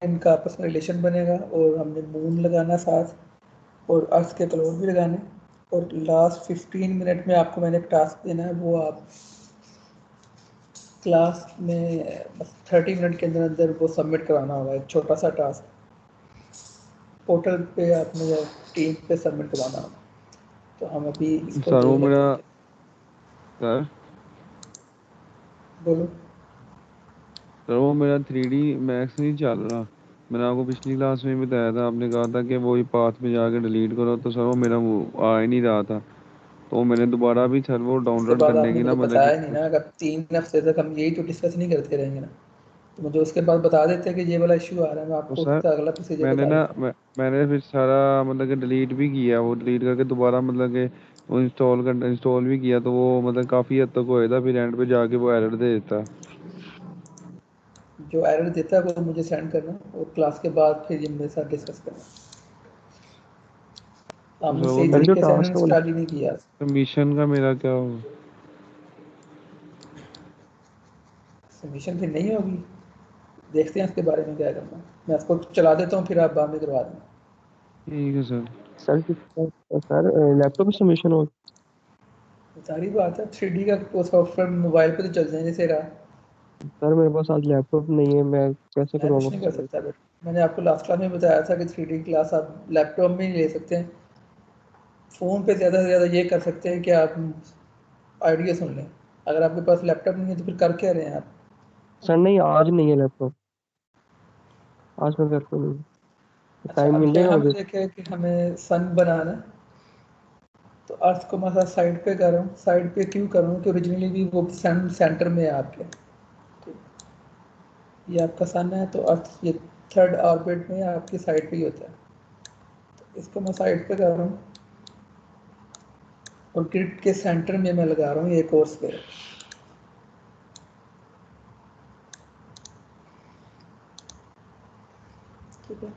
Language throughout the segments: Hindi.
इनका आपस में रिलेशन बनेगा और हमने मून लगाना साथ और अर्थ के क्लोज भी लगाने और लास्ट 15 मिनट में आपको मैंने एक टास्क देना है, वो आप क्लास में बस 30 मिनट के अंदर अंदर वो सबमिट कराना होगा। एक छोटा सा टास्क पोर्टल पे आपने या टीम पे सबमिट करवाना होगा। तो हम अभी इसको सर वो देख मेरा लेते हैं। सर बोलो। सर वो मेरा 3D मैक्स नहीं चल रहा। मैंने आपको पिछली क्लास में भी बताया था, आपने कहा था कि वो ही पाथ में जाके डिलीट करो, तो सर वो मेरा वो आ ही नहीं रहा था। तो मैंने दोबारा भी सर वो उसके डाउनलोड बाद करने आपने की ना मुझे मतलब कि बताया नहीं ना, अगर 3 हफ्ते तक हम यही तो डिस्कस नहीं करते रहेंगे ना, तो मुझे उसके बाद बता देते कि ये वाला इशू आ रहा है, मैं तो आपको सर उसका अगला प्रोसीजर मैंने बता ना देता। मैंने फिर सारा मतलब कि डिलीट भी किया, वो डिलीट करके दोबारा मतलब कि वो इंस्टॉल भी किया, तो वो मतलब काफ़ी हद तक होया था, फिर एंड पे जाके वो एरर दे देता। जो एरर देता है वो मुझे सेंड करना और क्लास के बाद फिर ये मेरे साथ डिस्कस करना। तो आपने सर वो सही सर जो तरीके से टास्क है वो अनइंस्टॉल ही नहीं किया। मिशन का मेरा क्या हो? सबमिशन फिर नहीं होगी, देखते हैं इसके बारे में क्या करना है। मैं आपको चला देता हूँ, फिर आप बाद में करवा देना। ठीक है सर। सर सर लैपटॉप में सबमिशन हो। सारी बात है, 3D का वो सॉफ्टवेयर मोबाइल पे तो चल जाए जैसे रहा। सर मेरे पास आज लैपटॉप नहीं है, मैं कैसे मैं कुछ करवाऊंगा नहीं फिर कर सबमिट। सकता, बट मैंने आपको लास्ट क्लास में बताया था कि 3D क्लास आप लैपटॉप में ही ले सकते हैं। फ़ोन पे ज़्यादा से ज़्यादा ये कर सकते हैं कि आप ऑडियो सुन लें। अगर आपके पास लैपटॉप नहीं है तो फिर कर क्या रहे हैं आप? सर नहीं, आज नहीं है लैपटॉप, आज मैं घर पे नहीं हूँ। अच्छा, टाइम अब मिल जाएगा यहाँ पे मुझे। देखिए कि हमें सन बनाना है, तो अर्थ को मैं साइड पे कर रहा हूँ। साइड पे क्यों कर रहा हूँ कि ओरिजिनली भी वो सन सेंटर में है आपके। तो ये आपका सन है, तो अर्थ ये थर्ड ऑर्बिट में आपकी साइड पे ही होता है। तो इसको मैं साइड पे कर रहा हूँ और ग्रिड के सेंटर में मैं लगा रहा हूँ एक और स्फीयर। ठीक है,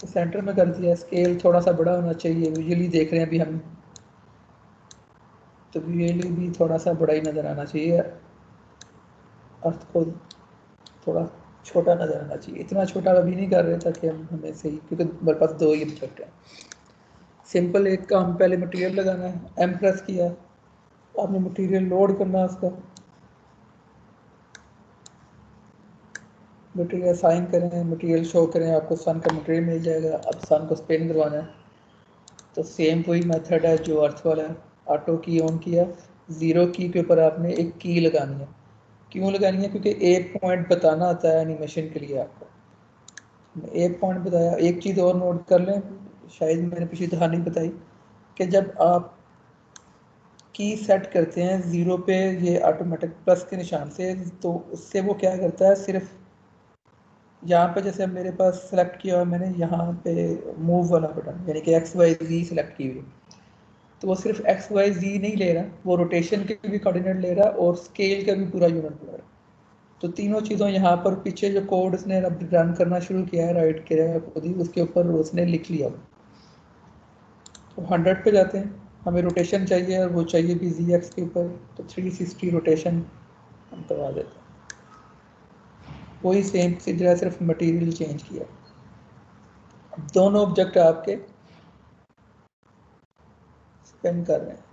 तो सेंटर में कर दिया। स्केल थोड़ा सा बड़ा होना चाहिए, विजुअली देख रहे हैं अभी हम, तो विजुअली भी थोड़ा सा बड़ा ही नज़र आना चाहिए। अर्थ को थोड़ा छोटा नज़र आना चाहिए, इतना छोटा अभी नहीं कर रहे ताकि हम हमें सही, क्योंकि मेरे पास दो ही ऑब्जेक्ट हैं। सिंपल एक काम, पहले मटेरियल लगाना है, एम प्रेस किया, आपने मटेरियल लोड करना है उसका। मटेरियल असाइन करें, मटेरियल शो करें, आपको सन का मटेरियल मिल जाएगा। अब सन को स्पिन करवाना है, तो सेम वही मेथड है जो अर्थ वाला है। ऑटो की ऑन किया, ज़ीरो की के ऊपर आपने एक की लगानी है। क्यों लगानी है? क्योंकि एक पॉइंट बताना आता है एनिमेशन के लिए आपको। एक पॉइंट बताया। एक चीज़ और नोट कर लें, शायद मैंने पिछली दफ़ा नहीं बताई, कि जब आप की सेट करते हैं ज़ीरो पे, ये ऑटोमेटिक प्लस के निशान से, तो उससे वो क्या करता है, सिर्फ यहाँ पे जैसे मेरे पास सेलेक्ट किया और मैंने यहाँ पे मूव वाला बटन, यानी कि एक्स वाई जी सेलेक्ट की हुई, तो वो सिर्फ एक्स वाई जी नहीं ले रहा, वो रोटेशन के भी कोऑर्डिनेट ले रहा और स्केल का भी पूरा यूनिट ले रहा। तो तीनों चीज़ों यहाँ पर पीछे जो कोड उसने अब रन करना शुरू किया है, राइट किया खुद ही, उसके ऊपर उसने लिख लिया। तो 100 पे जाते हैं, हमें रोटेशन चाहिए और वो चाहिए भी जी एक्स के ऊपर, तो 360 रोटेशन हम करवा देते हैं। वही सेम प्रोसीजर है, सिर्फ मटेरियल चेंज किया। अब दोनों ऑब्जेक्ट आपके स्पिन कर रहे हैं।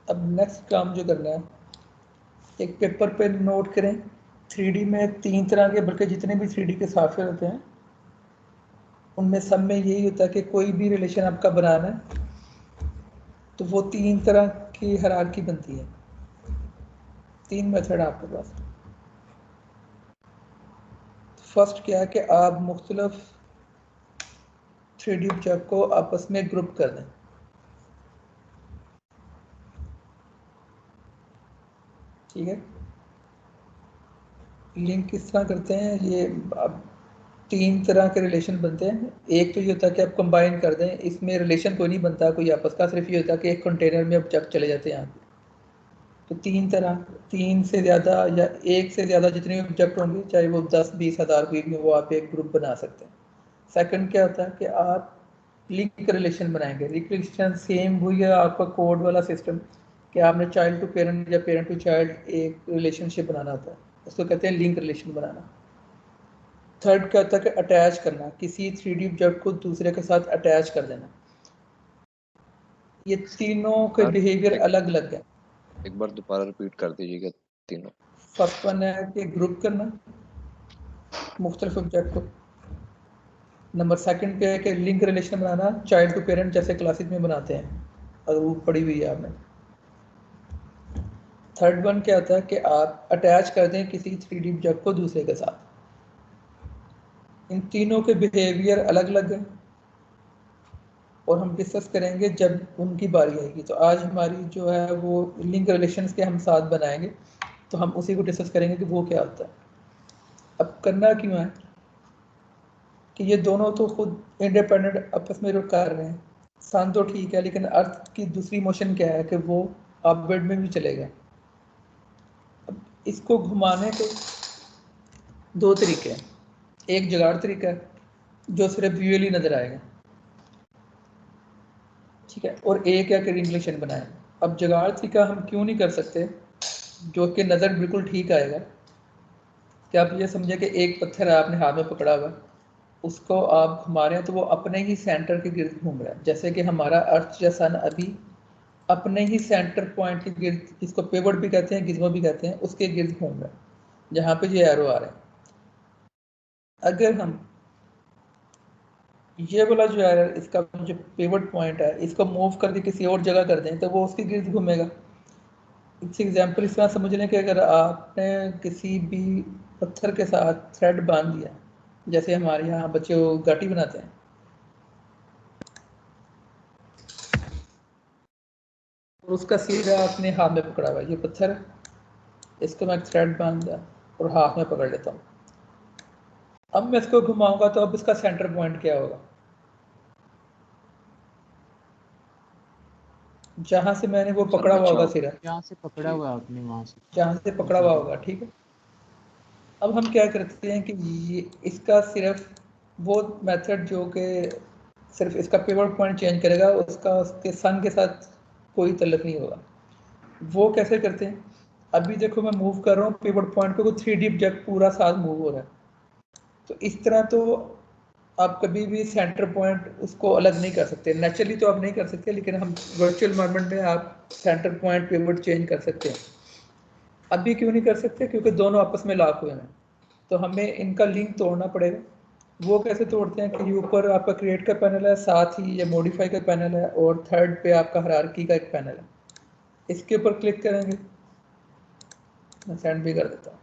अब नेक्स्ट काम जो करना है, एक पेपर पे नोट करें, 3D में 3 तरह के, बल्कि जितने भी 3D के सॉफ्टवेयर होते हैं उनमें सब में यही होता है कि कोई भी रिलेशन आपका बनाना है तो वो 3 तरह की हायरार्की बनती है। 3 मेथड आपके पास। फर्स्ट क्या है कि आप मुख्तलिफ 3D ऑब्जेक्ट को आपस में ग्रुप कर दें। ठीक है, लिंक किस तरह करते हैं ये, अब 3 तरह के रिलेशन बनते हैं। एक तो ये होता है कि आप कंबाइन कर दें, इसमें रिलेशन कोई नहीं बनता कोई आपस का, सिर्फ ये होता है कि एक कंटेनर में ऑब्जेक्ट चले जाते हैं यहाँ पे। तो 3 तरह, 3 से ज़्यादा या एक से ज़्यादा जितने भी ऑब्जेक्ट होंगे, चाहे वो 10-20 हज़ार कोई भी हो, वो आप एक ग्रुप बना सकते हैं। सेकंड क्या होता है कि आप लिंक रिलेशन बनाएंगे। लिंक रिलेशन सेम वही है आपका कोड वाला सिस्टम, कि आपने चाइल्ड टू पेरेंट या पेरेंट टू चाइल्ड एक रिलेशनशिप बनाना होता है, उसको कहते हैं लिंक रिलेशन बनाना। थर्ड क्या होता है कि अटैच करना, किसी 3D ऑब्जेक्ट को दूसरे के साथ अटैच कर देना। ये तीनों के बिहेवियर अलग अलग है। एक बार दोबारा रिपीट कर दीजिएगा तीनों। फर्स्ट वन है कि ग्रुप करना मुख्तलिफ ऑब्जेक्ट को। नंबर सेकंड पे है कि लिंक रिलेशन बनाना, चाइल्ड टू पेरेंट जैसे क्लासेस में बनाते हैं, अगर वो पढ़ी हुई है आपने। थर्ड वन क्या होता है कि आप अटैच कर दें किसी 3D ऑब्जेक्ट को दूसरे के साथ। इन तीनों के बिहेवियर अलग अलग हैं और हम डिस्कस करेंगे जब उनकी बारी आएगी। तो आज हमारी जो है वो लिंक रिलेशंस के हम साथ बनाएंगे, तो हम उसी को डिस्कस करेंगे कि वो क्या होता है। अब करना क्यों है कि ये दोनों तो खुद इंडिपेंडेंट आपस में कर रहे हैं। सन तो ठीक है, लेकिन अर्थ की दूसरी मोशन क्या है कि वो अपवर्ड में भी चलेगा। अब इसको घुमाने के दो तरीके हैं। एक जुगाड़ तरीका है जो सिर्फ व्यूअली नजर आएगा, ठीक है, और एक है कि रिलेशन बनाए। अब जुगाड़ तरीका हम क्यों नहीं कर सकते जो कि नज़र बिल्कुल ठीक आएगा कि आप ये समझे कि एक पत्थर है आपने हाथ में पकड़ा हुआ, उसको आप घुमा रहे हैं तो वो अपने ही सेंटर के गिर्द घूम रहा है। जैसे कि हमारा अर्थ या सन अभी अपने ही सेंटर पॉइंट के गिर्द, जिसको पेवट भी कहते हैं, गिज्मो भी कहते हैं, उसके गिर्द घूम रहा है जहाँ पे ये एरो आ रहे हैं। अगर हम ये वाला जो है इसका जो पेवट पॉइंट है इसको मूव कर के किसी और जगह कर दें तो वो उसके गिर्द घूमेगा। इस एग्जाम्पल इस तरह समझ लें कि अगर आपने किसी भी पत्थर के साथ थ्रेड बांध दिया, जैसे हमारे यहाँ बच्चे गाटी बनाते हैं, और उसका सीधा अपने हाथ में पकड़ा हुआ है, ये पत्थर है, इसको मैं थ्रेड बांध दिया और हाथ में पकड़ लेता हूँ। अब मैं इसको घुमाऊंगा तो अब इसका सेंटर पॉइंट क्या होगा? जहां से मैंने वो पकड़ा हुआ होगा सिरा, जहाँ से पकड़ा हुआ आपने वहां से, जहां से पकड़ा हुआ होगा, ठीक है। अब हम क्या करते हैं कि ये इसका सिर्फ वो मेथड जो कि सिर्फ इसका पिवट पॉइंट चेंज करेगा, उसका उसके सन के साथ कोई तल्लुक नहीं होगा। वो कैसे करते हैं? अभी देखो मैं मूव कर रहा हूँ पिवट पॉइंट पे, कोई 3D ऑब्जेक्ट पूरा साथ मूव हो रहा है, तो इस तरह तो आप कभी भी सेंटर पॉइंट उसको अलग नहीं कर सकते। नेचुरली तो आप नहीं कर सकते, लेकिन हम वर्चुअल एनवायरनमेंट में आप सेंटर पॉइंट पिवट चेंज कर सकते हैं। अभी क्यों नहीं कर सकते? क्योंकि दोनों आपस में लॉक हुए हैं, तो हमें इनका लिंक तोड़ना पड़ेगा। वो कैसे तोड़ते हैं कि ये ऊपर आपका क्रिएट का पैनल है, साथ ही ये मॉडिफाई का पैनल है, और थर्ड पे आपका हायरार्की का एक पैनल है। इसके ऊपर क्लिक करेंगे, मैं सेंड भी कर देता हूँ,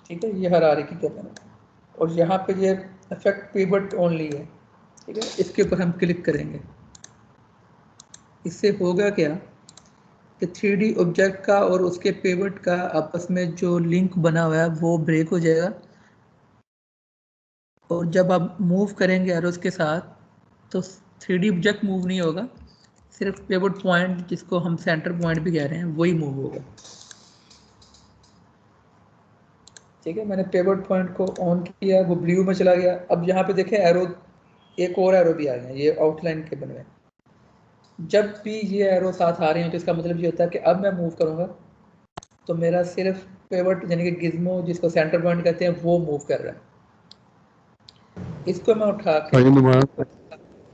ठीक है। ये हायरार्की का पैनल है और यहाँ पे ये इफेक्ट पिवट ओनली है, ठीक है। इसके ऊपर हम क्लिक करेंगे। इससे होगा क्या कि 3D ऑब्जेक्ट का और उसके पिवट का आपस में जो लिंक बना हुआ है वो ब्रेक हो जाएगा, और जब आप मूव करेंगे एरोस के साथ तो 3D ऑब्जेक्ट मूव नहीं होगा, सिर्फ पिवट पॉइंट जिसको हम सेंटर पॉइंट भी कह रहे हैं वही मूव होगा, ठीक है। मैंने पिवट पॉइंट को ऑन किया, वो ब्लू में चला गया। अब यहाँ पे देखें एरो, एक और एरो भी आ गया, ये आउटलाइन के बने हुए। जब भी ये एरो साथ आ रहे हैं तो इसका मतलब ये होता है कि अब मैं मूव करूँगा तो मेरा सिर्फ पिवट यानी कि गिज्मो जिसको सेंटर पॉइंट कहते हैं वो मूव कर रहा है। इसको मैं उठा के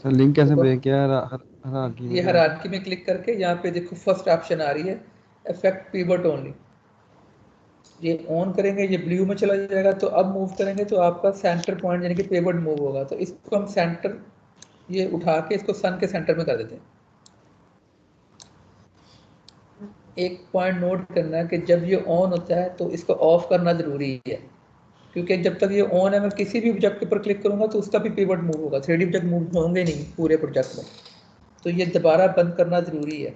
सर लिंक कैसे ब्रेक किया? हायरार्की में ये क्या हायरार्की में क्लिक करके यहाँ पे देखो फर्स्ट ऑप्शन आ रही है इफेक्ट पिवट ओनली, ये ऑन करेंगे ये ब्लू में चला जाएगा। तो अब मूव करेंगे तो आपका सेंटर पॉइंट यानी कि पिवट मूव होगा। तो इसको हम सेंटर, ये उठा के इसको सन के सेंटर में कर देते हैं। एक पॉइंट नोट करना है कि जब ये ऑन होता है तो इसको ऑफ करना ज़रूरी है, क्योंकि जब तक ये ऑन है मैं किसी भी प्रोजेक्ट के ऊपर क्लिक करूंगा तो उसका भी पिवट मूव होगा, 3D ऑब्जेक्ट मूव होंगे नहीं पूरे प्रोजेक्ट में। तो ये दोबारा बंद करना ज़रूरी है।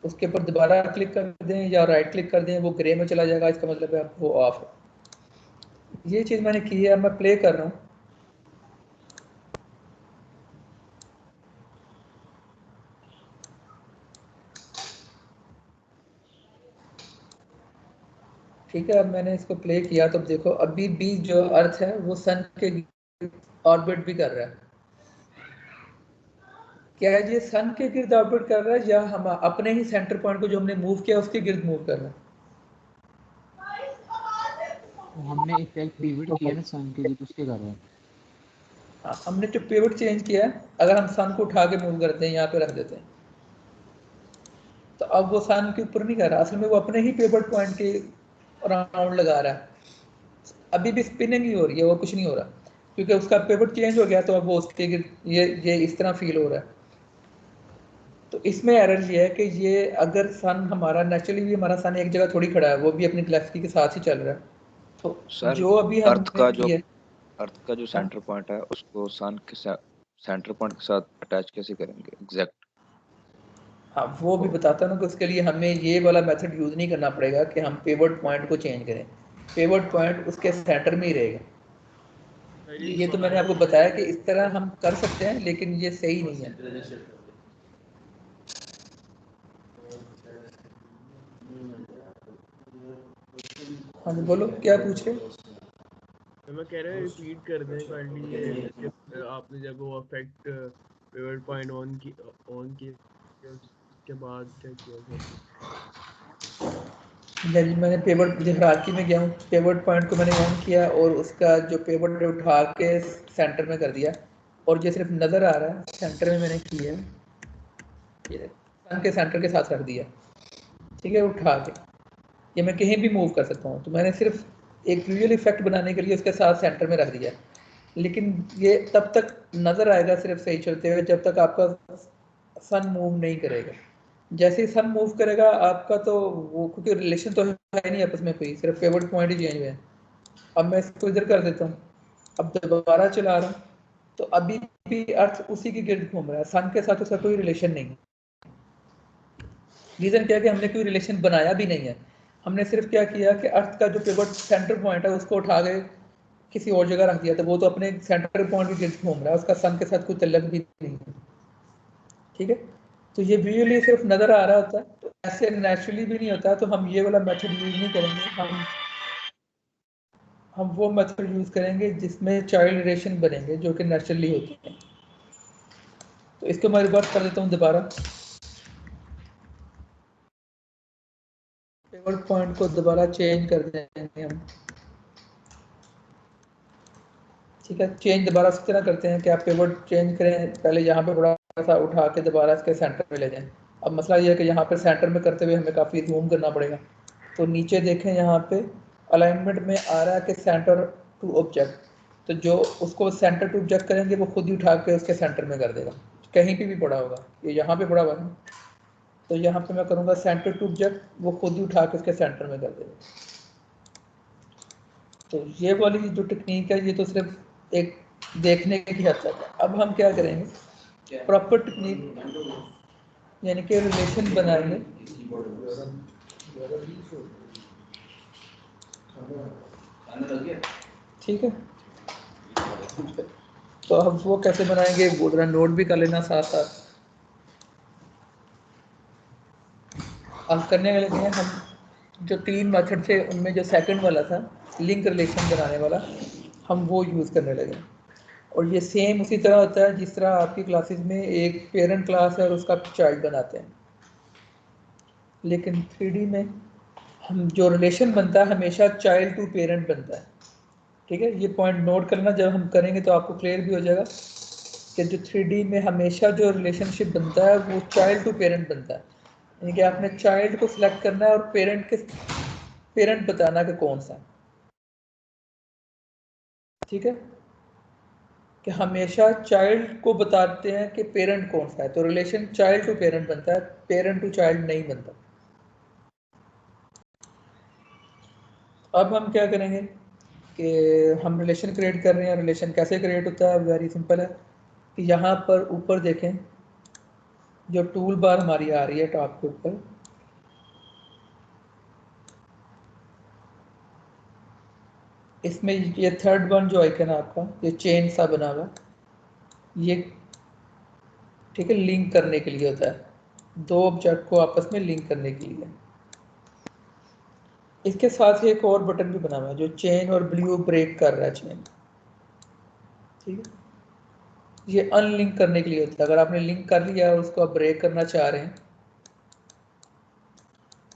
उसके ऊपर दोबारा क्लिक कर दें या राइट क्लिक कर दें, वो ग्रे में चला जाएगा, इसका मतलब है वो ऑफ है। ये चीज़ मैंने की है, अब मैं प्ले कर रहा हूँ। ठीक है, अब मैंने इसको प्ले किया तो देखो अभी भी जो अर्थ है वो सन के ऑर्बिट भी कर रहा है। क्या है, ये सन के गिर्द ऑर्बिट कर रहा है या हम अपने ही सेंटर पॉइंट को जो हमने मूव किया उसके गिर्द मूव कर रहा है? तो हमने इफेक्ट पिवट किया ना सन के लिए, तो उसके कर रहा है। हमने जो पिवट चेंज किया है, अगर हम सन को उठा के मूव करते हैं, यहाँ पे रख देते हैं, तो अब वो सन के ऊपर नहीं कर रहा, असल में वो अपने ही पिवट पॉइंट के राउंड लगा रहा है। अभी भी स्पिनिंग ही हो रही है और कुछ नहीं हो रहा, क्योंकि उसका पिवट चेंज हो गया, तो अब वो उसके ये इस तरह फील हो रहा है। तो इसमें एरर ये है कि ये अगर सन हमारा नेचुरली भी, हमारा सन एक जगह थोड़ी खड़ा है, वो भी अपनी गैलेक्सी के साथ ही चल रहा है। तो सर जो अभी अर्थ हमने का जो किया, अर्थ का जो हाँ सेंटर पॉइंट है उसको सन के साथ, सेंटर पॉइंट के साथ अटैच कैसे करेंगे एग्जैक्ट? हाँ, वो भी बताता हूँ कि उसके लिए हमें ये वाला मेथड यूज़ नहीं करना पड़ेगा कि हम पिवट पॉइंट को चेंज करें, पिवट पॉइंट उसके सेंटर में ही रहेगा। ये तो मैंने आपको बताया कि इस तरह हम कर सकते हैं, लेकिन ये सही नहीं है। हाँ जी, बोलो क्या पूछ रहे हो? तो मैं कह रहा हूँ रिपीट कर दें काइंडली ये कि आपने जब वो अफेक्ट पिवट पॉइंट ऑन किया उसके बाद क्या किया फिर? जी, मैंने पिवट हायरार्की में गया हूँ, पिवट पॉइंट को मैंने ऑन किया और उसका जो पिवट उठा के सेंटर में कर दिया, और जो सिर्फ नज़र आ रहा है सेंटर में मैंने किया, ये सन के सेंटर के साथ रख दिया, ठीक है, उठा के। ये मैं कहीं भी मूव कर सकता हूँ, तो मैंने सिर्फ एक विजुअल इफेक्ट बनाने के लिए उसके साथ सेंटर में रख दिया। लेकिन ये तब तक नज़र आएगा सिर्फ सही चलते हुए जब तक आपका सन मूव नहीं करेगा। जैसे ही सन मूव करेगा आपका, तो वो क्योंकि रिलेशन तो है नहीं आपस में कोई, सिर्फ पिवट पॉइंट ही चेंज हुए हैं। अब मैं इसको इधर कर देता हूँ, अब दोबारा चला रहा हूँ, तो अभी भी अर्थ उसी के गिर्द घूम रहा है, सन के साथ उसका कोई रिलेशन नहीं है। रीज़न क्या है कि हमने कोई रिलेशन बनाया भी नहीं है, हमने सिर्फ क्या किया कि अर्थ का जो पिवट सेंटर पॉइंट है उसको उठा के किसी और जगह रख दिया, तो वो तो अपने सेंटर पॉइंट के गिर्द घूम रहा है, उसका सन के साथ कोई तल्लक भी नहीं है, ठीक है। तो ये विजुअली सिर्फ नज़र आ रहा होता है, तो ऐसे नेचुरली भी नहीं होता, तो हम ये वाला मेथड यूज़ नहीं करेंगे। हम वो मेथड यूज़ करेंगे जिसमें चाइल्ड रिलेशन बनेंगे जो कि नेचुरली होती है। तो इसको मैं रिवर्स कर देता हूँ दोबारा, पिवट पॉइंट को दोबारा चेंज कर देंगे हम, ठीक है। चेंज दोबारा इस तरह करते हैं कि आप पिवट चेंज करें, पहले यहाँ पे थोड़ा सा उठा के दोबारा इसके सेंटर में ले जाएं। अब मसला ये है कि यहाँ पे सेंटर में करते हुए हमें काफ़ी जूम करना पड़ेगा। तो नीचे देखें, यहाँ पे अलाइनमेंट में आ रहा है कि सेंटर टू ऑब्जेक्ट, तो जो उसको सेंटर टू ऑब्जेक्ट करेंगे वो खुद ही उठा के उसके सेंटर में कर देगा, कहीं पे भी पड़ा होगा, ये यहाँ पे पड़ा हुआ है, तो यहाँ पे मैं करूँगा सेंटर टू ऑब्जेक्ट, वो खुद ही उठा के उसके सेंटर में कर देगा। तो ये वाली जो टेक्निक है ये तो सिर्फ एक देखने की हद तक है। अब हम क्या करेंगे, प्रॉपर टेक्निक यानी कि रिलेशन बनाएंगे। ठीक है, तो हम वो कैसे बनाएंगे वो जरा नोट भी कर लेना साथ साथ। अब करने वाले हैं हम जो 3 मेथड थे उनमें जो सेकंड वाला था लिंक रिलेशन बनाने वाला, हम वो यूज़ करने लगे। और ये सेम उसी तरह होता है जिस तरह आपकी क्लासेस में एक पेरेंट क्लास है और उसका चाइल्ड बनाते हैं, लेकिन 3D में हम जो रिलेशन बनता है हमेशा चाइल्ड टू पेरेंट बनता है, ठीक है। ये पॉइंट नोट करना, जब हम करेंगे तो आपको क्लियर भी हो जाएगा कि जो 3D में हमेशा जो रिलेशनशिप बनता है वो चाइल्ड टू पेरेंट बनता है, यानी कि आपने चाइल्ड को सिलेक्ट करना है और पेरेंट बताना कि कौन सा, ठीक है, कि हमेशा चाइल्ड को बताते हैं कि पेरेंट कौन सा है, तो रिलेशन चाइल्ड टू पेरेंट बनता है, पेरेंट टू चाइल्ड नहीं बनता। अब हम क्या करेंगे कि हम रिलेशन क्रिएट कर रहे हैं। रिलेशन कैसे क्रिएट होता है, वेरी सिंपल है कि यहाँ पर ऊपर देखें, जो टूल बार हमारी आ रही है टॉप के ऊपर, इसमें ये थर्ड वन जो आइकन है आपका, ये चेन सा बना हुआ, ये ठीक है लिंक करने के लिए होता है, 2 ऑब्जेक्ट को आपस में लिंक करने के लिए। इसके साथ ही एक और बटन भी बना हुआ है जो चेन और ब्लू ब्रेक कर रहा है चेन, ठीक है, ये अनलिंक करने के लिए होता है। अगर आपने लिंक कर लिया और उसको आप ब्रेक करना चाह रहे हैं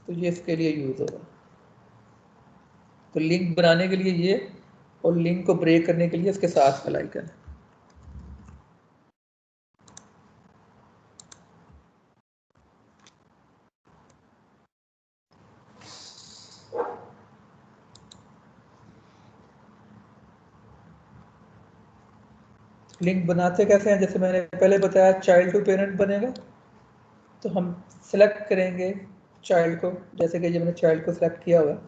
तो ये इसके लिए यूज़ होगा। तो लिंक बनाने के लिए ये, और लिंक को ब्रेक करने के लिए इसके साथ वाला आइकन। लिंक बनाते कैसे हैं, जैसे मैंने पहले बताया चाइल्ड टू पेरेंट बनेगा, तो हम सेलेक्ट करेंगे चाइल्ड को, जैसे कि ये मैंने चाइल्ड को सिलेक्ट किया हुआ है,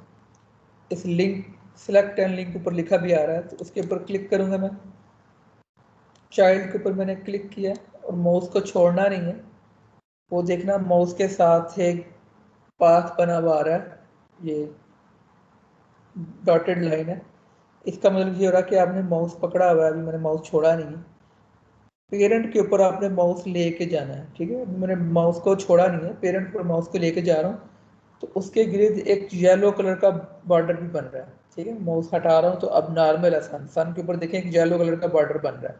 इस लिंक सेलेक्ट एंड लिंक ऊपर लिखा भी आ रहा है, तो उसके ऊपर क्लिक करूंगा मैं, चाइल्ड के ऊपर मैंने क्लिक किया और माउस को छोड़ना नहीं है, वो देखना माउस के साथ एक पाथ बना हुआ आ रहा है, ये डॉटेड लाइन है, इसका मतलब ये हो रहा है कि आपने माउस पकड़ा हुआ है, अभी मैंने माउस छोड़ा नहीं है। पेरेंट के ऊपर आपने माउस लेके जाना है, ठीक है, मैंने माउस को छोड़ा नहीं है, पेरेंट पर माउस को लेके जा रहा हूँ, तो उसके गिर्द एक येलो कलर का बॉर्डर भी बन रहा है, ठीक है, माउस हटा रहा हूँ तो अब नॉर्मल है सन के ऊपर देखें एक येलो कलर का बॉर्डर बन रहा है।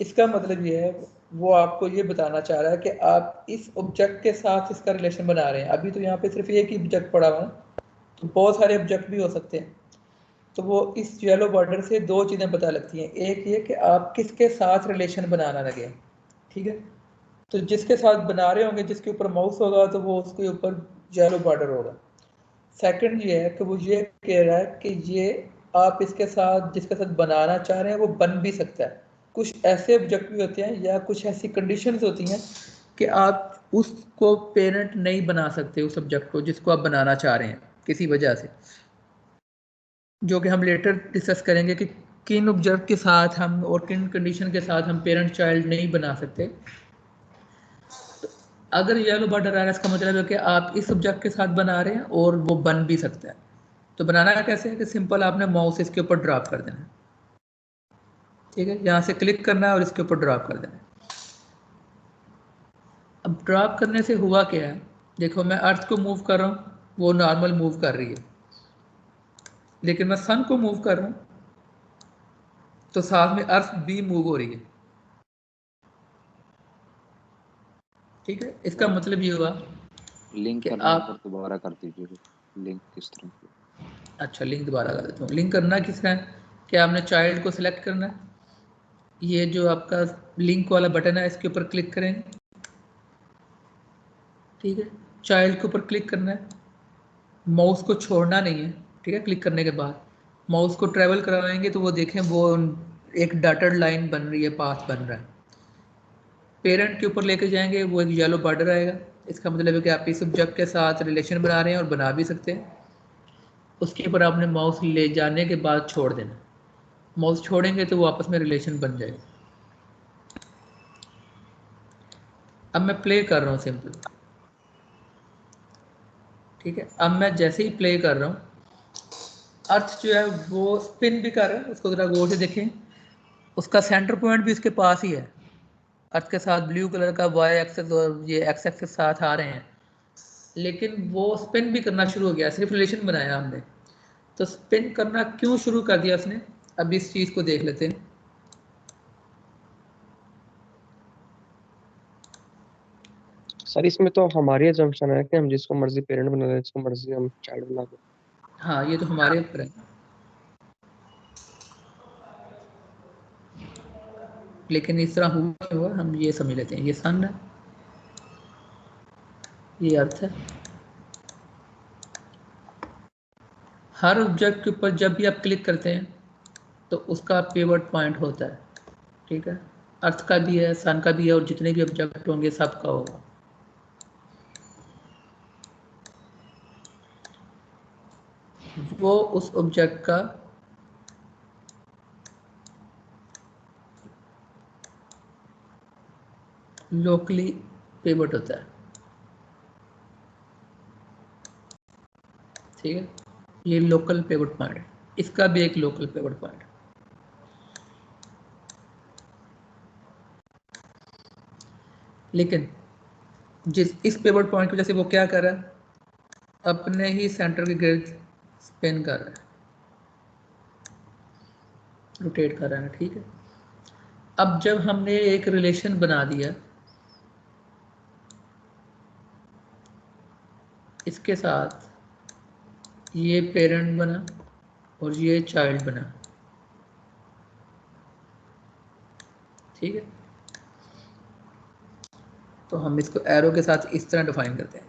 इसका मतलब ये है, वो आपको ये बताना चाह रहा है कि आप इस ऑब्जेक्ट के साथ इसका रिलेशन बना रहे हैं। अभी तो यहाँ पे सिर्फ एक ही ऑब्जेक्ट पड़ा हुआ है, तो बहुत सारे ऑब्जेक्ट भी हो सकते हैं, तो वो इस येलो बॉर्डर से दो चीज़ें पता लगती हैं, एक ये कि आप किसके साथ रिलेशन बनाना लगे, ठीक है, तो जिसके साथ बना रहे होंगे, जिसके ऊपर माउस होगा तो वो उसके ऊपर येलो बॉर्डर होगा। सेकंड ये है कि वो ये कह रहा है कि ये आप इसके साथ जिसके साथ बनाना चाह रहे हैं वो बन भी सकता है। कुछ ऐसे ऑब्जेक्ट भी होते हैं या कुछ ऐसी कंडीशंस होती हैं कि आप उसको पेरेंट नहीं बना सकते, उस ऑब्जेक्ट को जिसको आप बनाना चाह रहे हैं किसी वजह से, जो कि हम लेटर डिस्कस करेंगे कि किन ऑब्जेक्ट के साथ हम और किन कंडीशन के साथ हम पेरेंट चाइल्ड नहीं बना सकते। तो अगर येलो बॉर्डर आ रहा है, इसका मतलब है कि आप इस ऑब्जेक्ट के साथ बना रहे हैं और वो बन भी सकता है। तो बनाना कैसे है कि सिंपल आपने माउस इसके ऊपर ड्रॉप कर देना है, ठीक है, यहाँ से क्लिक करना है और इसके ऊपर ड्रॉप कर देना है। अब ड्रॉप करने से हुआ क्या है, देखो मैं अर्थ को मूव कर रहा हूँ, वो नॉर्मल मूव कर रही है, लेकिन मैं सन को मूव कर रहा हूँ तो साथ में अर्थ भी मूव हो रही है, ठीक है। इसका मतलब ये हुआ लिंक कि करना एक बार आप, दोबारा कर दीजिए, लिंक किस तरह से? अच्छा लिंक दोबारा कर देता हूँ। लिंक करना किस तरह है कि आपने चाइल्ड को सिलेक्ट करना है, ये जो आपका लिंक वाला बटन है इसके ऊपर क्लिक करेंगे, ठीक है, चाइल्ड के ऊपर क्लिक करना है, माउस को छोड़ना नहीं है, ठीक है, क्लिक करने के बाद माउस को ट्रैवल करवाएंगे तो वो देखें वो एक डॉटेड लाइन बन रही है, पाथ बन रहा है। पेरेंट के ऊपर लेके जाएंगे वो एक येलो बॉर्डर आएगा, इसका मतलब है कि आप इस ऑब्जेक्ट के साथ रिलेशन बना रहे हैं और बना भी सकते हैं। उसके ऊपर आपने माउस ले जाने के बाद छोड़ देना, माउस छोड़ेंगे तो वो आपस में रिलेशन बन जाएगा। अब मैं प्ले कर रहा हूँ सिंपल, ठीक है, अब मैं जैसे ही प्ले कर रहा हूँ अर्थ जो है वो स्पिन भी कर रहा है, उसको ज़रा गौर से देखें, उसका सेंटर पॉइंट भी उसके पास ही है, अर्थ के साथ ब्लू कलर का वाई एक्सेस और ये एक्स एक्सेस साथ आ रहे हैं, लेकिन वो स्पिन भी करना शुरू हो गया, सिर्फ रिलेशन बनाया हमने, तो स्पिन करना क्यों शुरू कर दिया उसने, अब इस चीज़ को देख लेते हैं। सर इसमें तो हमारी अजम्पशन है कि हम जिसको मर्जी पेरेंट बना दें, जिसको मर्जी हम चाइल्ड बना दें। हाँ ये तो हमारे ऊपर है, लेकिन इस तरह हुआ क्यों हुआ हम ये समझ लेते हैं। ये सन है, ये अर्थ है, हर ऑब्जेक्ट के ऊपर जब भी आप क्लिक करते हैं तो उसका पिवट पॉइंट होता है, ठीक है, अर्थ का भी है, सन का भी है, और जितने भी ऑब्जेक्ट होंगे सबका होगा। वो उस ऑब्जेक्ट का लोकली पिवट होता है, ठीक है, ये लोकल पिवट पॉइंट है, इसका भी एक लोकल पिवट पॉइंट है। लेकिन जिस इस पिवट पॉइंट की वजह से वो क्या कर रहा है, अपने ही सेंटर के गिर्द स्पिन कर रहा है, रोटेट कर रहा है, ठीक है। अब जब हमने एक रिलेशन बना दिया इसके साथ, ये पेरेंट बना, और ये चाइल्ड बना, ठीक है। तो हम इसको एरो के साथ इस तरह डिफाइन करते हैं,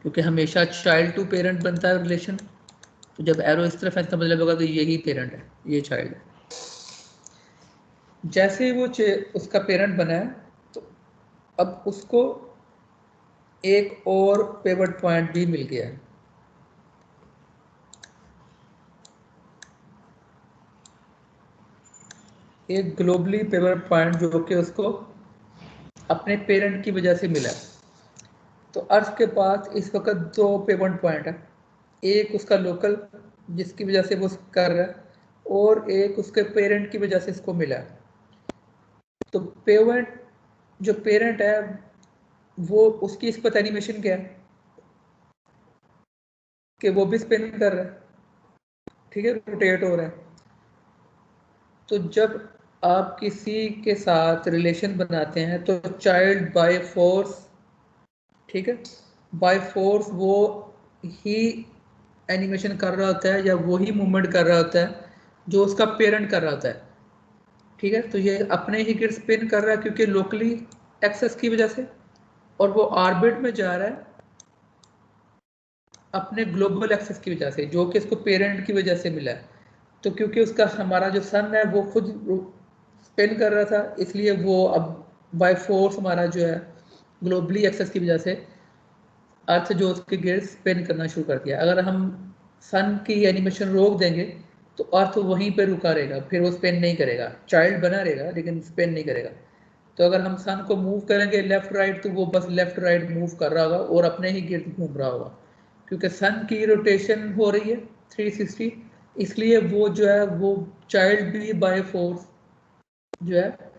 क्योंकि हमेशा चाइल्ड टू पेरेंट बनता है रिलेशन, तो जब एरो इस तरफ है इसका मतलब होगा कि यही पेरेंट है, ये चाइल्ड है। जैसे ही वो उसका पेरेंट बना है, तो अब उसको एक और पिवट पॉइंट भी मिल गया है। एक ग्लोबली पिवट पॉइंट जो कि उसको अपने पेरेंट की वजह से मिला है। तो अर्थ के पास इस वक्त दो पिवट पॉइंट है, एक उसका लोकल जिसकी वजह से वो कर रहा है, और एक उसके पेरेंट की वजह से इसको मिला है। तो पिवट जो पेरेंट है वो उसकी इस पर एनिमेशन क्या है कि वो भी स्पिन कर रहा है, ठीक है, रोटेट हो रहा है। तो जब आप किसी के साथ रिलेशन बनाते हैं तो चाइल्ड बाय फोर्स, ठीक है, बाय फोर्स वो ही एनिमेशन कर रहा होता है या वो ही मूवमेंट कर रहा होता है जो उसका पेरेंट कर रहा होता है, ठीक है। तो ये अपने ही गिर स्पिन कर रहा है क्योंकि लोकली एक्सेस की वजह से, और वो ऑर्बिट में जा रहा है अपने ग्लोबल एक्सेस की वजह से जो कि इसको पेरेंट की वजह से मिला है। तो क्योंकि उसका हमारा जो सन है वो खुद स्पिन कर रहा था, इसलिए वो अब बाय फोर्स हमारा जो है ग्लोबली एक्सेस की वजह से अर्थ जो उसके गिर्द स्पिन करना शुरू कर दिया। अगर हम सन की एनिमेशन रोक देंगे तो अर्थ वहीं पे रुका रहेगा, फिर वो स्पिन नहीं करेगा, चाइल्ड बना रहेगा लेकिन स्पिन नहीं करेगा। तो अगर हम सन को मूव करेंगे लेफ्ट राइट तो वो बस लेफ्ट राइट मूव कर रहा होगा और अपने ही गिर्द घूम रहा होगा, क्योंकि सन की रोटेशन हो रही है 360, इसलिए वो जो है वो चाइल्ड भी बाय फोर्स जो है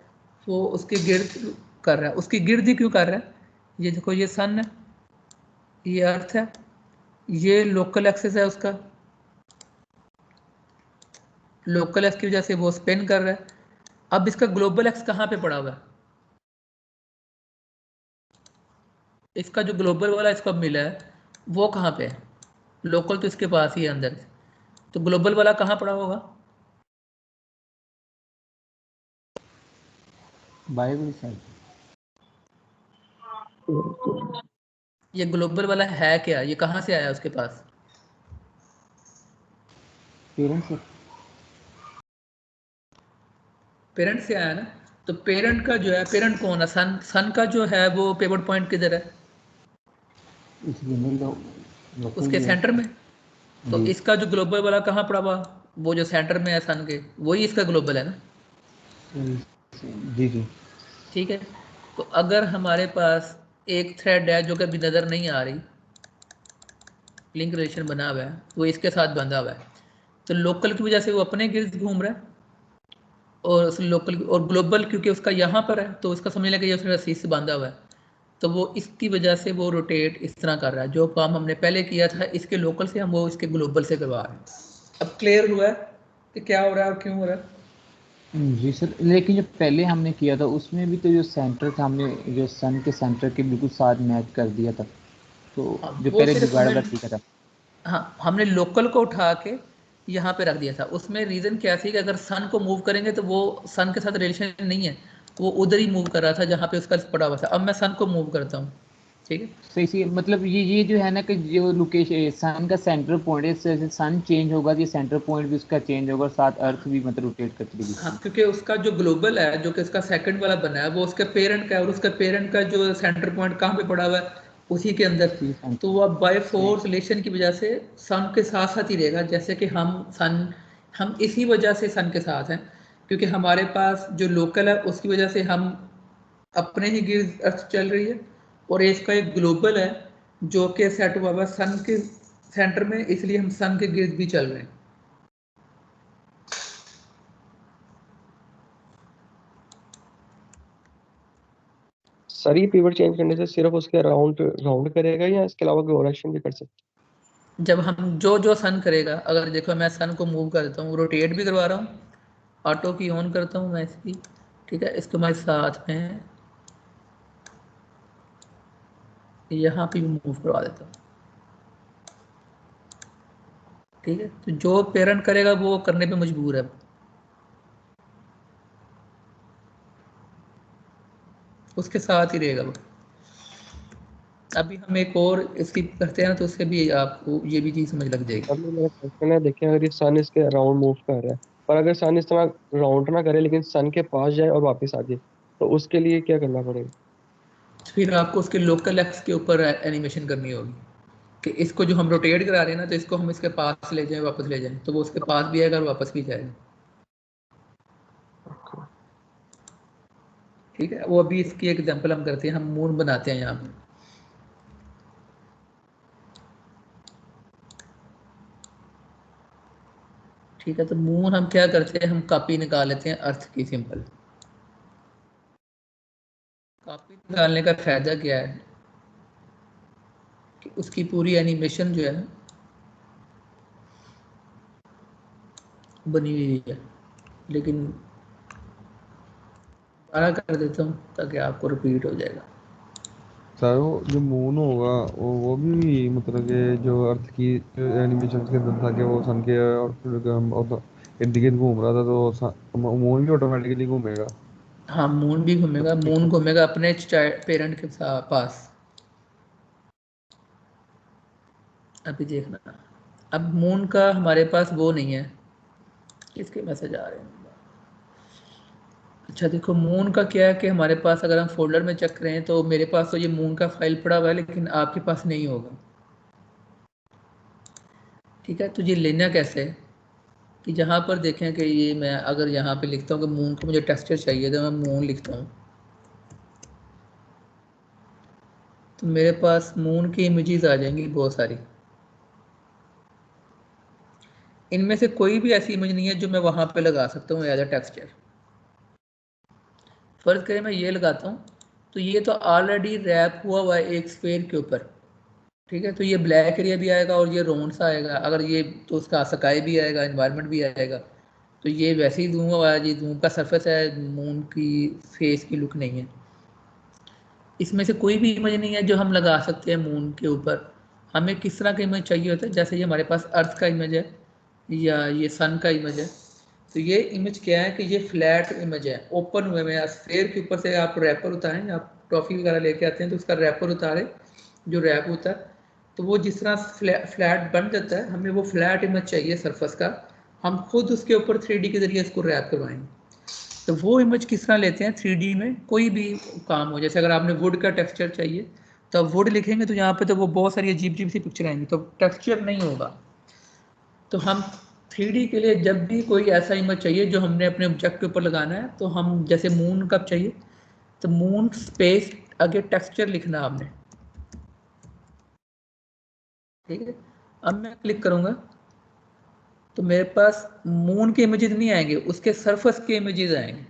वो उसके गिर्द कर रहा है। उसकी गिर्द ही क्यों कर रहा है? ये देखो, ये सन है, ये अर्थ है, ये लोकल एक्सेस है उसका, लोकल एक्स की वजह से वो स्पिन कर रहा है। अब इसका ग्लोबल एक्स कहाँ पे पड़ा हुआ है? इसका जो ग्लोबल वाला इसको मिला है वो कहाँ पे है? लोकल तो इसके पास ही है अंदर, तो ग्लोबल वाला कहाँ पड़ा होगा? बाय वाली साइड। ये ग्लोबल वाला है क्या? ये कहाँ से आया उसके पास? पेरेंट से। पेरेंट से आया ना। तो पेरेंट का जो है, पेरेंट कौन है? सन। सन का जो है वो पिवट पॉइंट किधर है? इसलिए मिल लो लोकल उसके भी है। सेंटर में। तो जी इसका जो ग्लोबल वाला कहाँ पड़ा हुआ? वो जो सेंटर में है सन के, वही इसका ग्लोबल है ना, जी जी। ठीक है। तो अगर हमारे पास एक थ्रेड है जो कि अभी नज़र नहीं आ रही, लिंक रिलेशन बना हुआ है, वो इसके साथ बंधा हुआ है, तो लोकल की वजह से वो अपने गिर्द घूम रहा है, और उस लोकल और ग्लोबल क्योंकि उसका यहाँ पर है तो उसका समझ लें कि ये उसने रस्सी से बांधा हुआ है, तो वो इसकी वजह से वो रोटेट इस तरह कर रहा है। जो काम हमने पहले किया था इसके लोकल से, हम वो इसके ग्लोबल से करवा रहे हैं। अब क्लियर हुआ है कि क्या हो रहा है और क्यों हो रहा है? जी सर, लेकिन जो पहले हमने किया था उसमें भी तो जो सेंटर था हमने जो सन के सेंटर के बिल्कुल साथ मैच कर दिया था, तो हाँ, जो वो पहले सिर्फ जुगाड़ हमने, वाला तरीका था। हाँ, हमने लोकल को उठा के यहाँ पे रख दिया था। उसमें रीज़न क्या थी कि अगर सन को मूव करेंगे तो वो सन के साथ रिलेशन नहीं है, वो उधर ही मूव कर रहा था जहाँ पे उसका पड़ा हुआ था। अब मैं सन को मूव करता हूँ, ठीक है। सही सी मतलब ये जो है ना कि जो लोकेशन सन का सेंटर पॉइंट है, जैसे सन चेंज होगा तो ये सेंटर पॉइंट भी उसका चेंज होगा और साथ अर्थ भी मतलब रोटेट करती हाँ, रहेगी। क्योंकि उसका जो ग्लोबल है जो कि इसका सेकंड वाला बना है वो उसके पेरेंट का है, और उसका पेरेंट का जो सेंटर पॉइंट कहाँ पे पड़ा हुआ है? उसी के अंदर। इसी सेंटर। तो वो अब बाय सही। फोर्स रिलेशन की वजह से सन के साथ साथ ही रहेगा, जैसे कि हम इसी वजह से सन के साथ हैं, क्योंकि हमारे पास जो लोकल है उसकी वजह से हम अपने ही गिर्द अर्थ चल रही है, और इसका एक ग्लोबल है जो कि सेट हुआ हुआ सन के सेंटर में, इसलिए हम सन के गिर्द भी चल रहे हैं। सर ये पिवट चेंज करने से सिर्फ उसके राउंड राउंड करेगा या इसके अलावा कोई और एक्शन भी कर सकते जब हम जो जो सन करेगा, अगर देखो मैं सन को मूव करता हूँ, रोटेट भी करवा रहा हूँ, ऑटो की ऑन करता हूँ मैं इसकी, ठीक है, इसको मैं साथ में यहाँ पे भी मूव करवा देता हूँ ठीक है, तो जो पेरेंट करेगा वो करने पे मजबूर है, उसके साथ ही रहेगा वो। अभी हम एक और इसकी करते हैं ना, तो उससे भी आपको ये भी चीज़ समझ लग जाएगी। अभी मेरा क्वेश्चन है, देखिए अगर ये सन इसके अराउंड मूव कर रहा है, पर अगर सन इस तरह राउंड ना करे लेकिन सन के पास जाए और वापस आ जाए, तो उसके लिए क्या करना पड़ेगा? फिर आपको उसके लोकल एक्स के ऊपर एनिमेशन करनी होगी कि इसको जो हम रोटेट करा रहे हैं ना, तो इसको हम इसके पास ले जाएं, वापस ले जाएं, तो वो उसके पास भी आएगा और वापस भी जाएगा। ठीक है, वो अभी इसकी एग्जांपल हम करते हैं, हम मून बनाते हैं यहाँ पे। ठीक है, तो मून हम क्या करते हैं, हम कॉपी निकाल लेते हैं अर्थ की सिंपल। कॉपी निकालने का फायदा क्या है कि उसकी पूरी एनिमेशन जो है ना बनी हुई है, लेकिन दोबारा कर देता हूँ ताकि आपको रिपीट हो जाएगा। सर वो जो मून होगा वो भी मतलब कि जो अर्थ की एनिमेशन के अंदर था कि वो सन के और इर्द गिर्द घूम रहा था, तो मून भी ऑटोमेटिकली घूमेगा। हाँ, मून भी घूमेगा, मून घूमेगा अपने पेरेंट के पास। अभी देखना, अब मून का हमारे पास वो नहीं है, किसके मैसेज आ रहे हैं। अच्छा देखो, मून का क्या है कि हमारे पास अगर हम फोल्डर में चेक करें तो मेरे पास तो ये मून का फाइल पड़ा हुआ है, लेकिन आपके पास नहीं होगा। ठीक है, तो ये लेना कैसे है कि जहाँ पर देखें कि ये मैं अगर यहाँ पे लिखता हूँ कि मून को मुझे टेक्सचर चाहिए, तो मैं मून लिखता हूँ, तो मेरे पास मून की इमेजेस आ जाएंगी बहुत सारी। इनमें से कोई भी ऐसी इमेज नहीं है जो मैं वहाँ पे लगा सकता हूँ एज अ टेक्सचर। फर्ज करें मैं ये लगाता हूँ, तो ये तो ऑलरेडी रैप हुआ है एक स्फेयर के ऊपर। ठीक है, तो ये ब्लैक एरिया भी आएगा और ये राउंड सा आएगा, अगर ये तो उसका स्काई भी आएगा, एनवायरनमेंट भी आएगा। तो ये वैसे ही धूम हुआ है, ये धूम का सरफेस है, मून की फेस की लुक नहीं है। इसमें से कोई भी इमेज नहीं है जो हम लगा सकते हैं मून के ऊपर। हमें किस तरह का इमेज चाहिए होता है, जैसे ये हमारे पास अर्थ का इमेज है या ये सन का इमेज है। तो ये इमेज क्या है कि ये फ्लैट इमेज है, ओपन हुए में, स्फेयर के ऊपर से आप रैपर उतारें, आप ट्रॉफी वगैरह लेके आते हैं तो उसका रैपर उतारे, जो रैप होता है, तो वो जिस तरह फ्लैट बन जाता है, हमें वो फ्लैट इमेज चाहिए सरफेस का। हम खुद उसके ऊपर 3D के जरिए इसको रैप करवाएंगे। तो वो इमेज किस तरह लेते हैं 3D में, कोई भी काम हो, जैसे अगर आपने वुड का टेक्सचर चाहिए तो आप वुड लिखेंगे तो यहाँ पे तो वो बहुत सारी अजीब अजीब सी पिक्चर आएंगी, तो टेक्सचर नहीं होगा। तो हम 3D के लिए जब भी कोई ऐसा इमेज चाहिए जो हमने अपने ऑब्जेक्ट के ऊपर लगाना है, तो हम जैसे मून कब चाहिए, तो मून स्पेस आगे टेक्सचर लिखना आपने। ठीक है, अब मैं क्लिक करूँगा तो मेरे पास मून के इमेजेस नहीं आएंगे, उसके सरफेस के इमेजेस आएंगे।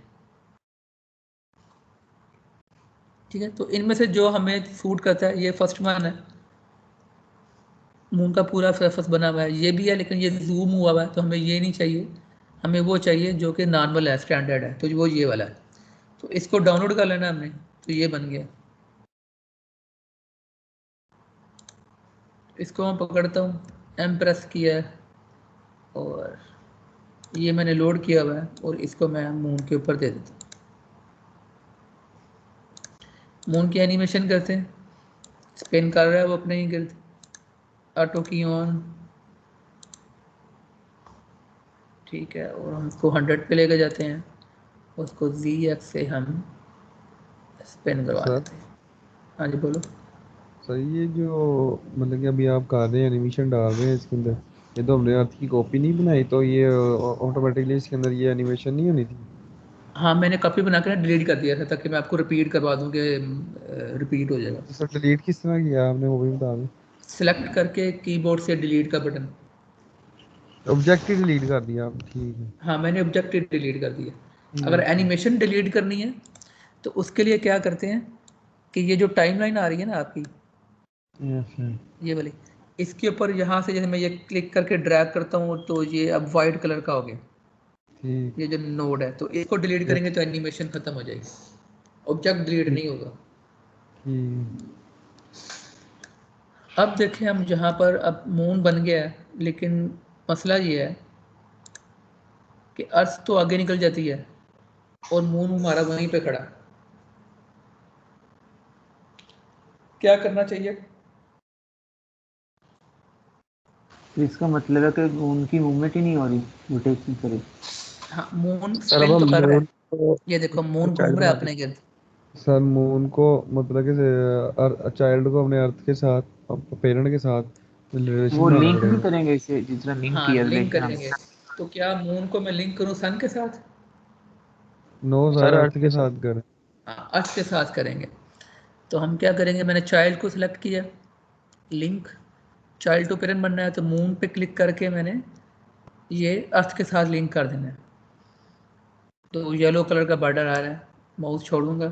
ठीक है, तो इनमें से जो हमें सूट करता है, ये फर्स्ट वन है, मून का पूरा सरफेस बना हुआ है, ये भी है लेकिन ये जूम हुआ हुआ है, तो हमें ये नहीं चाहिए, हमें वो चाहिए जो कि नॉर्मल है, स्टैंडर्ड है, तो वो ये वाला है। तो इसको डाउनलोड कर लेना हमने, तो ये बन गया। इसको मैं पकड़ता हूँ, एम प्रेस किया है और ये मैंने लोड किया हुआ है, और इसको मैं मून के ऊपर दे देता हूँ। मून की एनिमेशन करते हैं, स्पिन कर रहा है वो अपने ही गिर्द, ऑटो की ऑन। ठीक है, और हम इसको 100 पे लेके जाते हैं, उसको ZX से हम स्पिन करवा सर देते हैं। हाँ जी बोलो। सर ये जो मतलब कि अभी आप कर रहे हैं एनिमेशन डाल रहे हैं इसके अंदर, ये तो हमने अर्थ की कॉपी नहीं बनाई, तो ये ऑटोमेटिकली इसके अंदर ये एनिमेशन नहीं होनी थी। हाँ, मैंने कॉपी बना कर डिलीट कर दिया था ताकि मैं आपको रिपीट करवा दूँ कि रिपीट हो जाएगा। तो सर डिलीट किस तरह किया आपने, वो भी बता दें। सेलेक्ट करके कीबोर्ड से डिलीट का बटन। ऑब्जेक्ट ही डिलीट कर दिया आप, ठीक है। हाँ, मैंने ऑब्जेक्ट डिलीट कर दिया। अगर ठीक है। एनिमेशन डिलीट करनी है तो उसके लिए क्या करते हैं कि ये जो टाइमलाइन आ रही है ना आपकी, अच्छा। ये वाली, इसके ऊपर यहाँ से जैसे मैं ये क्लिक करके ड्रैग करता हूँ तो ये अब वाइट कलर का हो गया, ठीक। ये जो नोड है, तो इसको डिलीट ये करेंगे तो एनिमेशन खत्म हो जाएगी, ऑब्जेक्ट डिलीट ठीक। नहीं होगा। ठीक। अब देखें हम जहाँ पर अब मून बन गया है, लेकिन मसला ये है कि अर्थ तो आगे निकल जाती है और मून हमारा वहीं पे खड़ा। क्या करना चाहिए? तो इसका मतलब है कि उनकी मूवमेंट ही नहीं हो रही, रोटेशन करे। हाँ, मून सर अब स्पिन तो हम कर रहा है। मून को ये देखो मून चाइल्ड घूम रहा बना है अपने गिर्द। सर मून को मतलब कि चाइल्ड को अपने अर्थ के साथ, पेरेंट के साथ रिलेशन वो बनाना लिंक भी पड़ेगा। करेंगे इसे, जिस तरह लिंक हाँ, किया लिंक रिलेशन हम। करेंगे। तो क्या मून को मैं लिंक करूँ सन के साथ? नो सर, सर अर्थ अर्थ के के साथ। साथ कर। हाँ, अर्थ के साथ करेंगे। तो हम क्या करेंगे, मैंने चाइल्ड को सिलेक्ट किया, लिंक, चाइल्ड टू पेरेंट बनना है तो मून पे क्लिक करके मैंने ये अर्थ के साथ लिंक कर देना है। तो येलो कलर का बॉर्डर आ रहा है, माउस छोड़ूंगा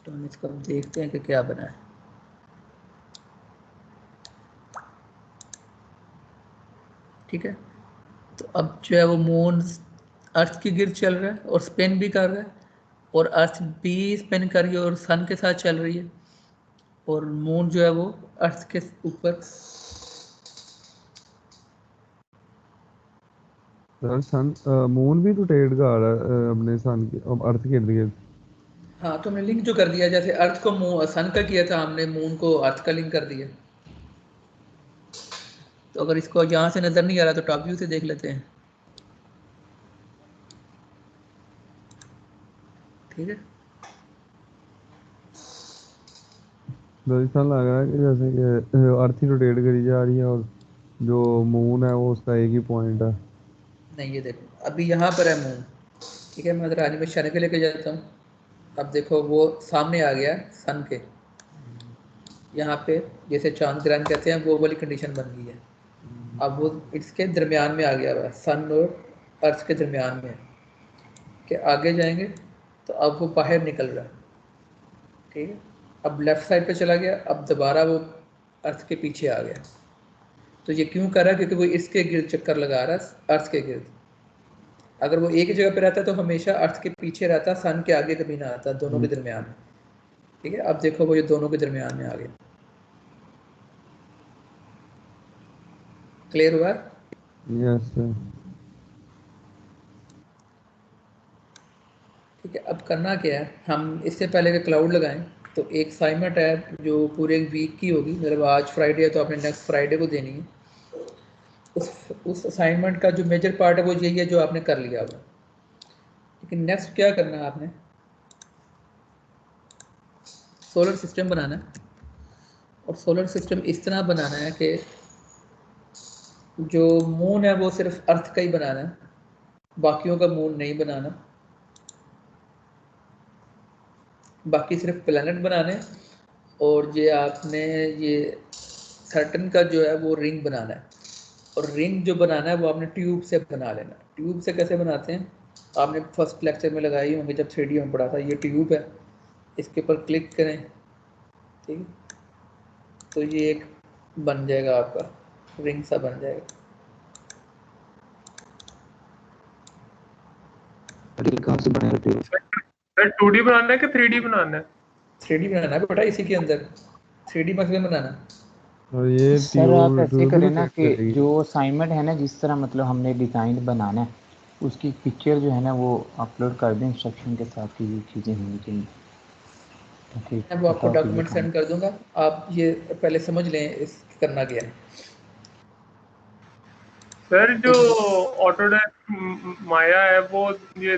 तो हम इसको देखते हैं कि क्या बना है। ठीक है, तो अब जो है वो मून अर्थ की गिर्द चल रहा है और स्पिन भी कर रहा है, और अर्थ भी स्पिन कर रही है और सन के साथ चल रही है, और मून जो है वो अर्थ के ऊपर। सर सन मून भी रोटेट कर रहा है अपने सन के अर्थ के इर्द गिर्द। हाँ, तो हमने लिंक जो कर दिया, जैसे अर्थ को सन का किया था हमने, मून को अर्थ का लिंक कर दिया। तो अगर इसको यहाँ से नज़र नहीं आ रहा तो टॉप व्यू से देख लेते हैं। ठीक है, तो ऐसा लग रहा है कि जैसे कि अर्थ ही रोटेट करी जा रही है और जो मून है वो उसका एक ही पॉइंट है। नहीं ये देखो अभी यहाँ पर है मून। ठीक है, मैं इधर आने में इशारे पे लेके जाता हूँ। अब देखो वो सामने आ गया सन के, यहाँ पे जैसे चांद ग्रहण कहते हैं वो वाली कंडीशन बन गई है। अब वो इसके दरमियान में आ गया हुआ है, सन और अर्थ के दरमियान में है। कि आगे जाएंगे तो अब वो बाहर निकल रहा है। ठीक है, अब लेफ्ट साइड पे चला गया, अब दोबारा वो अर्थ के पीछे आ गया। तो ये क्यों कर रहा है? क्योंकि वो इसके गिर्द चक्कर लगा रहा है, अर्थ के गिर्द। अगर वो एक ही जगह पे रहता तो हमेशा अर्थ के पीछे रहता, सन के आगे कभी ना आता, दोनों के दरमियान में। ठीक है, अब देखो वो ये दोनों के दरमियान में आ गया। क्लियर हुआ? Yes sir. ठीक है, अब करना क्या है, हम इससे पहले कि क्लाउड लगाएं तो एक असाइनमेंट है जो पूरे वीक की होगी, मतलब आज फ्राइडे है तो आपने नेक्स्ट फ्राइडे को देनी है। उस असाइनमेंट का जो मेजर पार्ट है वो यही है जो आपने कर लिया होगा। लेकिन नेक्स्ट क्या करना है आपने, सोलर सिस्टम बनाना है। और सोलर सिस्टम इस तरह बनाना है कि जो मून है वो सिर्फ अर्थ का ही बनाना है, बाकियों का मून नहीं बनाना। बाकी सिर्फ प्लैनेट बनाने, और ये आपने ये सैटर्न का जो है वो रिंग बनाना है। और रिंग जो बनाना है वो आपने ट्यूब से बना लेना। ट्यूब से कैसे बनाते हैं, आपने फर्स्ट लेक्चर में लगाई होंगे जब 3D में पढ़ा था। ये ट्यूब है, इसके ऊपर क्लिक करें, ठीक है, तो ये एक बन जाएगा आपका रिंग सा बन जाएगा। कहाँ से बनेगा ट्यूब? सर 2D बनाना है कि 3D बनाना है? 3D बनाना है बेटा, इसी के अंदर 3D मसले बनाना। और ये सर आप ट्यूब ऐसे ट्यूब ही करें ना रोटेट कि करेगी। जो असाइनमेंट है ना, जिस तरह मतलब हमने डिज़ाइन बनाना है उसकी पिक्चर जो है ना वो अपलोड कर दें इंस्ट्रक्शन के साथ कि ये चीज़ें होनी चाहिए, ताकि मैं वो पता आपको हो कि ये डॉक्यूमेंट काम। सेंड कर दूंगा, आप ये पहले समझ लें इस करना क्या है। सर जो एक ऑटोडेस्क माया है वो ये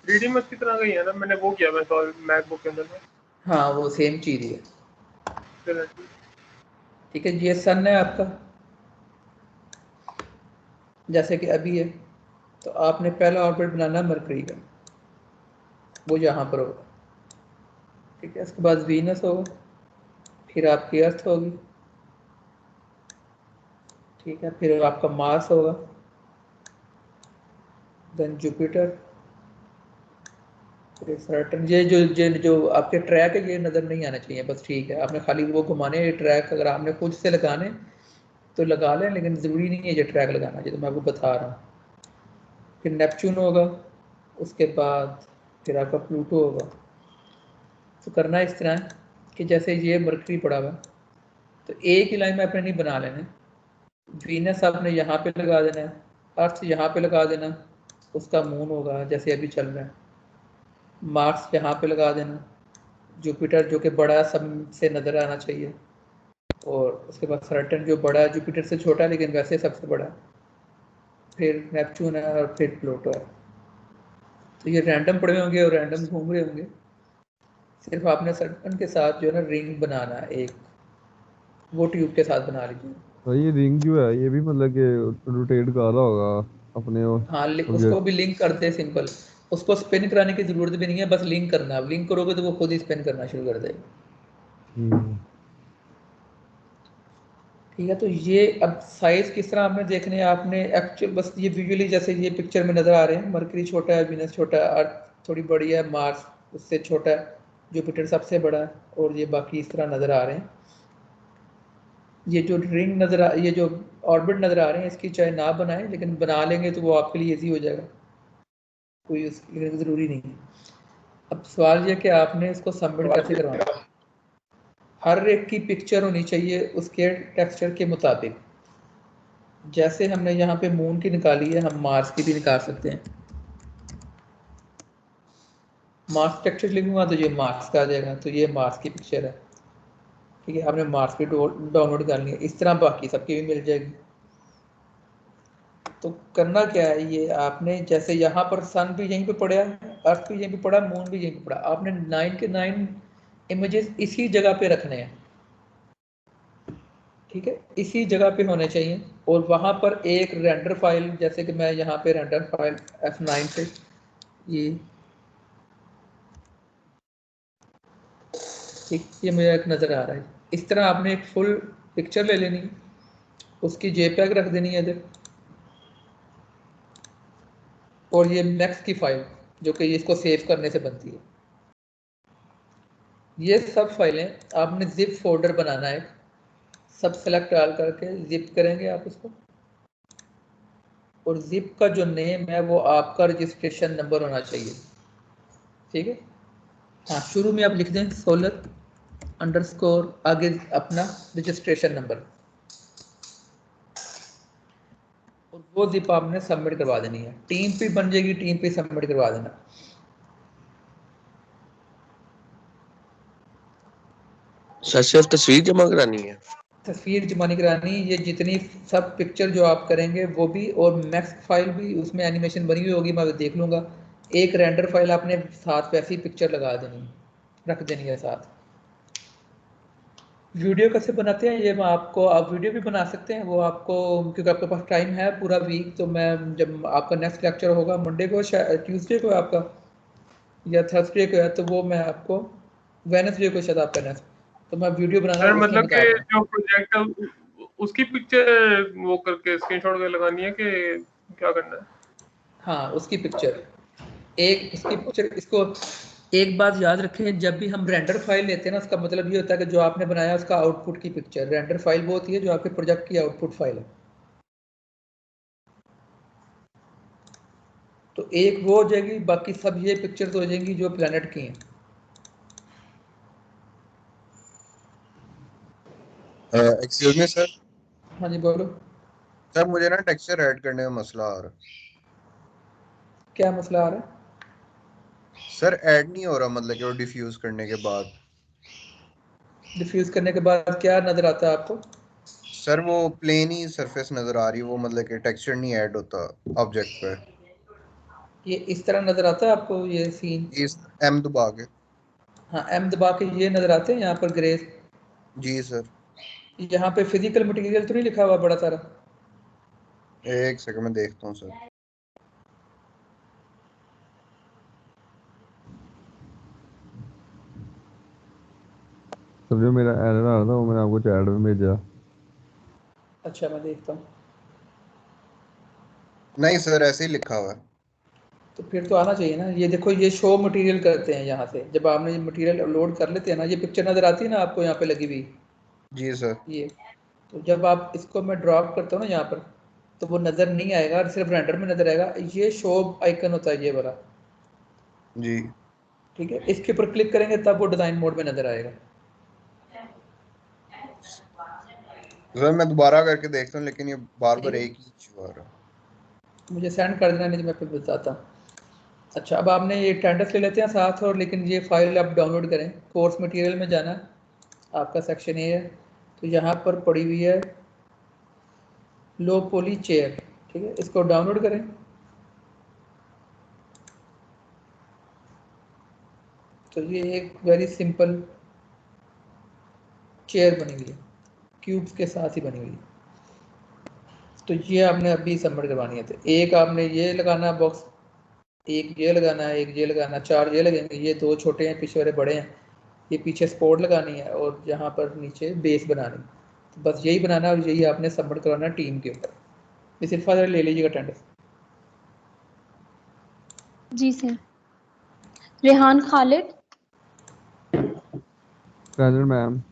3D में की तरह का ही है ना? मैंने वो किया, मैं सॉल्व मैकबुक के अंदर में। हाँ, वो सेम चीज़ ही है। चलो ठीक। ठीक है, ये सन है आपका, जैसे कि अभी है। तो आपने पहला ऑर्बिट बनाना है मरकरी का, वो यहाँ पर होगा। ठीक है, उसके बाद वीनस होगा, फिर आपकी अर्थ होगी। ठीक है, फिर आपका मार्स होगा, देन जुपिटर, फिर सैटर्न। ये जो आपके ट्रैक है ये नज़र नहीं आने चाहिए बस। ठीक है, आपने खाली वो घुमाने, ये ट्रैक अगर आपने खुद से लगाने तो लगा लें, लेकिन ज़रूरी नहीं है ये ट्रैक लगाना, जो तो मैं आपको बता रहा हूँ। फिर नेपच्यून होगा, उसके बाद फिर आपका प्लूटो होगा। तो करना इस तरह है कि जैसे ये मरकरी पड़ा हुआ है, तो एक ही लाइन में आपने नहीं बना लेना, वीनस आपने यहाँ पे लगा देना है, अर्थ यहाँ पे लगा देना, उसका मून होगा जैसे अभी चल रहा है। मार्स यहाँ पे लगा देना, जुपिटर जो कि बड़ा सब से नज़र आना चाहिए, और उसके बाद सैटर्न जो बड़ा है, जुपिटर से छोटा है लेकिन वैसे सबसे बड़ा है, फिर नेपच्यून है और फिर प्लूटो है। तो ये रैंडम पड़े होंगे और रैंडम घूम रहे होंगे। सिर्फ आपने सैटर्न के साथ जो है ना रिंग बनाना है एक, वो ट्यूब के साथ बना लीजिए। भाई ये रिंग जो है ये भी मतलब कि रोटेट कर रहा होगा अपने हाँ, उसको ऑब्जेक्ट। भी लिंक करते हैं सिंपल। उसको स्पिन कराने की ज़रूरत भी नहीं है, बस लिंक करना। आप लिंक करोगे तो वो खुद ही स्पिन करना शुरू कर देगा। हम्म। ठीक है, तो ये अब साइज़ किस तरह आपने देखने हैं, आपने एक्चुअल बस ये विजुअली जैसे ये पिक्चर में नज़र आ रहे हैं, मरकरी छोटा है, वीनस छोटा है, अर्थ थोड़ी बड़ी है, मार्स उससे छोटा है, जुपिटर सबसे बड़ा है, और ये बाकी इस तरह नज़र आ रहे हैं। ये जो रिंग नज़र आ, ये जो ऑर्बिट नज़र आ रहे हैं, इसकी चाहे ना बनाएं, लेकिन बना लेंगे तो वो आपके लिए ईजी हो जाएगा, कोई उसकी ज़रूरी नहीं है। अब सवाल ये कि आपने इसको सबमिट कैसे करवाना है। हर एक की पिक्चर होनी चाहिए उसके टेक्सचर के मुताबिक। जैसे हमने यहाँ पे मून की निकाली है, हम मार्स की भी निकाल सकते हैं। मार्स टेक्सचर लिखूंगा तो ये मार्स का आ जाएगा, तो ये मार्स की पिक्चर है। ठीक है, आपने मार्स की डाउनलोड करनी है, इस तरह बाकी सबकी भी मिल जाएगी। तो करना क्या है, ये आपने जैसे यहाँ पर सन भी यहीं पे पड़ा है, अर्थ भी यहीं पे पड़ा, मून भी यहीं पे पड़ा, आपने 9 के 9 इमेजेस इसी जगह पे रखने हैं। ठीक है, इसी जगह पे होने चाहिए, और वहाँ पर एक रेंडर फाइल, जैसे कि मैं यहाँ पे रेंडर फाइल F9 से ये, ठीक, ये मुझे एक नज़र आ रहा है। इस तरह आपने एक फुल पिक्चर ले लेनी है, उसकी JPEG रख देनी है इधर, और ये नेक्स्ट की फाइल जो कि इसको सेव करने से बनती है। ये सब फाइलें आपने जिप फोल्डर बनाना है, सब सेलेक्ट डाल करके जिप करेंगे आप उसको, और जिप का जो नेम है वो आपका रजिस्ट्रेशन नंबर होना चाहिए। ठीक है, हाँ, शुरू में आप लिख दें सोलर अंडरस्कोर, आगे अपना रजिस्ट्रेशन नंबर, और वो जिप आपने सबमिट करवा देनी है। टीम पे बन जाएगी, टीम पे सबमिट करवा देना। सर सिर्फ तस्वीर जमा करानी है? तस्वीर जमा नहीं करानी, ये जितनी सब पिक्चर जो आप करेंगे वो भी, और मैक्स फाइल भी, उसमें एनिमेशन बनी हुई होगी, मैं देख लूँगा। एक रेंडर फाइल आपने साथ वैसी पिक्चर लगा देनी, रख देनी है साथ। वीडियो कैसे बनाते हैं ये मैं आपको, आप वीडियो भी बना सकते हैं, वो आपको, क्योंकि आपके पास टाइम है पूरा वीक, तो मैं जब आपका नेक्स्ट लेक्चर होगा मंडे को, शायद ट्यूसडे को है आपका, या थर्सडे को है, तो वो मैं आपको, वेडनेसडे को शायद आपका नेक्स्ट, तो मैं वीडियो बनाना सर उसमें मतलब बता कि दूँ। जो प्रोजेक्ट है उसकी पिक्चर वो करके स्क्रीनशॉट करके लगानी है कि क्या करना है? हाँ, उसकी पिक्चर, एक उसकी पिक्चर, इसको एक बात याद रखें, जब भी हम रेंडर फाइल लेते हैं ना, उसका मतलब ये होता है कि जो आपने बनाया उसका आउटपुट की पिक्चर, रेंडर फाइल वो होती है जो आपके प्रोजेक्ट की आउटपुट फाइल है। तो एक वो हो जाएगी, बाकी सब ये पिक्चर्स हो जाएंगी जो प्लेनेट की हैं। Excuse me sir. हाँ जी, बोलो। सर मुझे ना टेक्सचर ऐड करने में मसला आ रहा है। क्या मसला आ रहा है? सर ऐड नहीं हो रहा, मतलब कि वो डिफ्यूज करने के बाद। डिफ्यूज करने के बाद क्या नज़र आता है आपको? सर वो प्लेन ही सरफेस नजर आ रही है, वो मतलब कि टेक्सचर नहीं ऐड होता ऑब्जेक्ट पे। ये इस तरह नज़र आता है आपको ये सीन? इस एम दबा के। हाँ, एम दबा के ये नज़र आते हैं यहाँ पर ग्रे। जी सर। यहाँ पे फिजिकल मटेरियल तो नहीं लिखा हुआ बड़ा सारा? एक सेकंड में देखता हूँ सर। तब जो मेरा एरर आ रहा था वो मैंने आपको चैट में भेजा। अच्छा, मैं देखता हूँ। नहीं सर, ऐसे ही लिखा हुआ है। तो फिर तो आना चाहिए ना। ये देखो, ये शो मटेरियल करते हैं यहाँ से, जब आपने ये मटेरियल लोड कर लेते हैं ना, ये पिक्चर नज़र आती है ना आपको यहाँ पे लगी हुई, जी सर। ये, तो जब आप इसको मैं ड्रॉप करता हूँ ना यहाँ पर, तो वो नज़र नहीं आएगा, सिर्फ रेंडर में नज़र आएगा। ये शो आइकन होता है ये वाला। जी। ठीक है, इसके ऊपर क्लिक करेंगे तब वो डिज़ाइन मोड में नज़र आएगा। सर मैं दोबारा करके देखता हूँ, लेकिन ये बार बार एक ही इशू आ रहा है। मुझे सेंड कर देना, नहीं तो मैं फिर बताता हूँ। अच्छा, अब आपने ये टेंडर्स ले लेते हैं साथ, और लेकिन ये फाइल आप डाउनलोड करें। कोर्स मटेरियल में जाना, आपका सेक्शन ये है, तो यहाँ पर पड़ी हुई है लो पोली चेयर, ठीक है, इसको डाउनलोड करें। तो ये एक वेरी सिंपल चेयर बनी हुई है, क्यूब्स के साथ ही बनी हुई है। तो ये आपने अभी सबमिट करवानी है। तो एक आपने ये लगाना बॉक्स, एक ये लगाना है, एक ये लगाना, 4 ये लगेंगे। ये 2 छोटे हैं, पीछे वाले बड़े हैं। ये पीछे सपोर्ट लगानी है और यहाँ पर नीचे बेस बनानी। तो बस यही बनाना है और यही आपने सबमिट करवाना टीम के ऊपर। मिसिर फादर ले लीजिएगा टेंडर। जी sir. Rehan Khalid. Present ma'am.